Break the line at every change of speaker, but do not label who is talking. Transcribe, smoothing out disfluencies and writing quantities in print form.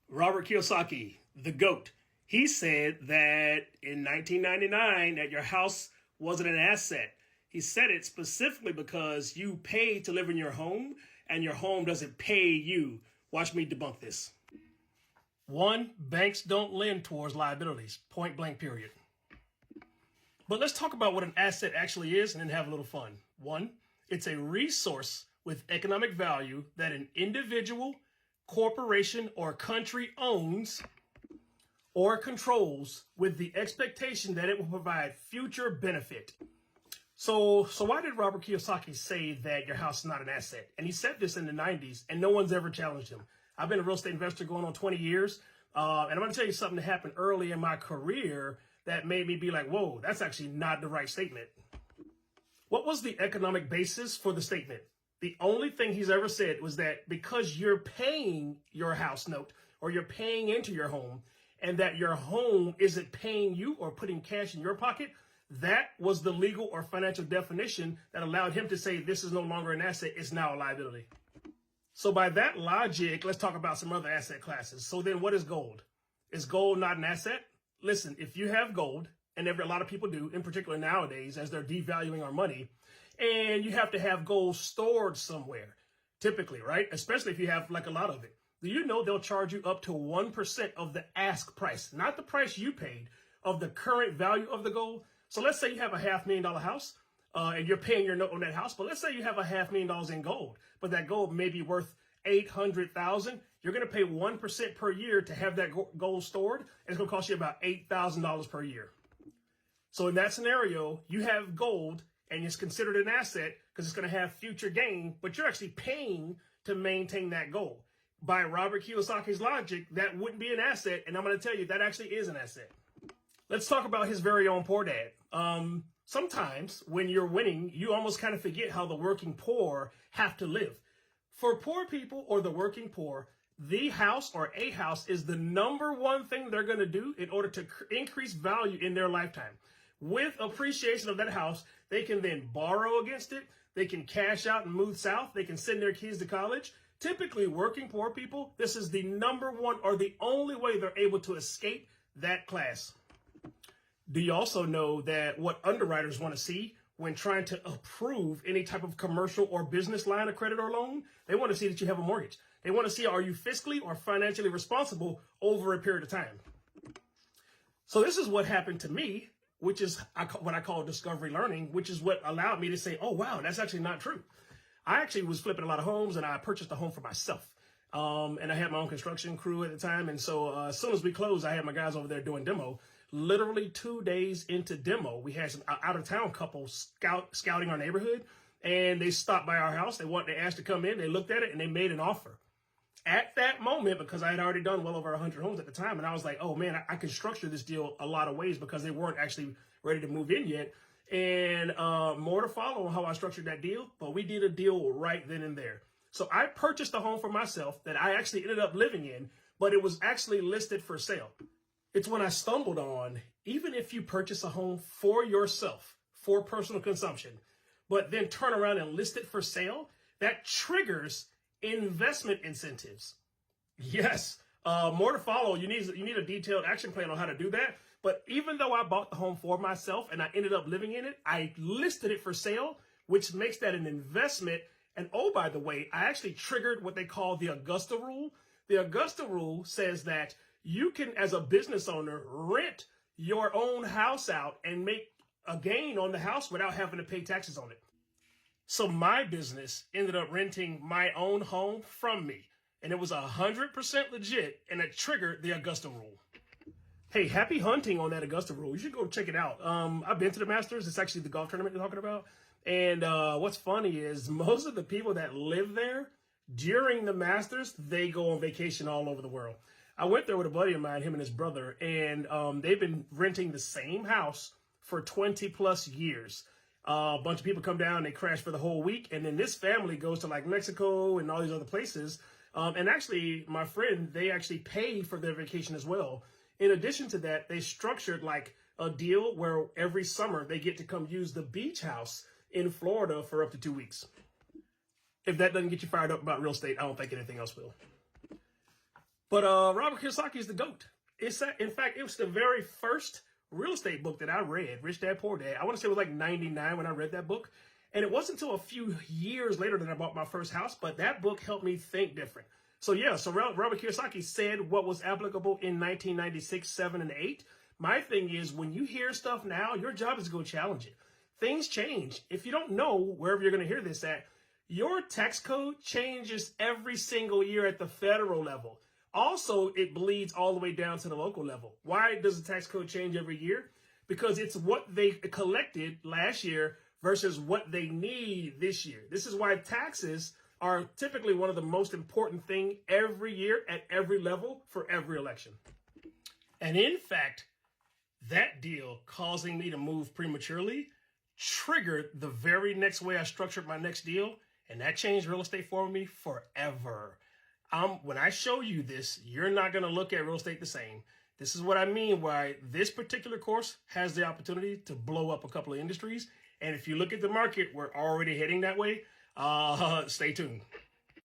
Robert Kiyosaki, the GOAT, he said that in 1999 that your house wasn't an asset. He said it specifically because you pay to live in your home and your home doesn't pay you. Watch me debunk this. One, banks don't lend towards liabilities, point blank period. But let's talk about what an asset actually is and then have a little fun. One, it's a resource with economic value that an individual, corporation, or country owns or controls with the expectation that it will provide future benefit. So why did Robert Kiyosaki say that your house is not an asset? And he said this in the 90s, and no one's ever challenged him. I've been a real estate investor going on 20 years, and I'm going to tell you something that happened early in my career that made me be like, whoa, that's actually not the right statement. What was the economic basis for the statement? The only thing he's ever said was that because you're paying your house note or you're paying into your home and that your home isn't paying you or putting cash in your pocket, that was the legal or financial definition that allowed him to say this is no longer an asset, it's now a liability. So by that logic, let's talk about some other asset classes. So then what is gold? Is gold not an asset? Listen, if you have gold, and a lot of people do, in particular nowadays, as they're devaluing our money, and you have to have gold stored somewhere, typically, right? Especially if you have like a lot of it. Do you know they'll charge you up to 1% of the ask price, not the price you paid, of the current value of the gold? So let's say you have a $500,000 house, and you're paying your note on that house, but let's say you have a $500,000 in gold, but that gold may be worth $800,000. You're going to pay 1% per year to have that gold stored, and it's going to cost you about $8,000 per year. So in that scenario, you have gold and it's considered an asset because it's going to have future gain, but you're actually paying to maintain that gold. By Robert Kiyosaki's logic, that wouldn't be an asset, and I'm going to tell you that actually is an asset. Let's talk about his very own poor dad. Sometimes when you're winning, you almost kind of forget how the working poor have to live. For poor people or the working poor, the house or a house is the number one thing they're going to do in order to increase value in their lifetime. With appreciation of that house, they can then borrow against it. They can cash out and move south. They can send their kids to college. Typically, working poor people, this is the number one or the only way they're able to escape that class. Do you also know that what underwriters want to see when trying to approve any type of commercial or business line of credit or loan? They want to see that you have a mortgage. They want to see, are you fiscally or financially responsible over a period of time? So this is what happened to me, which is what I call discovery learning, which is what allowed me to say, oh, wow, that's actually not true. I actually was flipping a lot of homes and I purchased a home for myself. And I had my own construction crew at the time. And so as soon as we closed, I had my guys over there doing demo. Literally 2 days into demo, we had some out-of-town couples scouting our neighborhood, and they stopped by our house. They asked to come in. They looked at it and they made an offer. At that moment, because I had already done well over 100 homes at the time, and I was like, oh man, I can structure this deal a lot of ways because they weren't actually ready to move in yet. And more to follow on how I structured that deal, but we did a deal right then and there. So I purchased a home for myself that I actually ended up living in, but it was actually listed for sale. It's when I stumbled on, even if you purchase a home for yourself, for personal consumption, but then turn around and list it for sale, that triggers investment incentives. Yes, more to follow. You need a detailed action plan on how to do that. But even though I bought the home for myself and I ended up living in it, I listed it for sale, which makes that an investment. And oh, by the way, I actually triggered what they call the Augusta rule. The Augusta rule says that you can, as a business owner, rent your own house out and make a gain on the house without having to pay taxes on it. So my business ended up renting my own home from me, and it was 100% legit, and it triggered the Augusta rule. Hey, happy hunting on that Augusta rule. You should go check it out. I've been to the Masters. It's actually the golf tournament you're talking about. And what's funny is most of the people that live there during the Masters, they go on vacation all over the world. I went there with a buddy of mine, him and his brother, and they've been renting the same house for 20 plus years. A bunch of people come down, they crash for the whole week. And then this family goes to like Mexico and all these other places. And actually, my friend, they actually paid for their vacation as well. In addition to that, they structured like a deal where every summer they get to come use the beach house in Florida for up to 2 weeks. If that doesn't get you fired up about real estate, I don't think anything else will. But Robert Kiyosaki is the GOAT. In fact, it was the very first real estate book that I read, Rich Dad Poor Dad. I want to say it was like 99 when I read that book. And it wasn't until a few years later that I bought my first house, but that book helped me think different. So yeah, so Robert Kiyosaki said what was applicable in 1996, 7, and 8. My thing is, when you hear stuff now, your job is to go challenge it. Things change. If you don't know, wherever you're going to hear this at, your tax code changes every single year at the federal level. Also, it bleeds all the way down to the local level. Why does the tax code change every year? Because it's what they collected last year versus what they need this year. This is why taxes are typically one of the most important thing every year at every level for every election. And in fact, that deal causing me to move prematurely triggered the very next way I structured my next deal, and that changed real estate for me forever. When I show you this, you're not going to look at real estate the same. This is what I mean why this particular course has the opportunity to blow up a couple of industries. And if you look at the market, we're already heading that way. Stay tuned.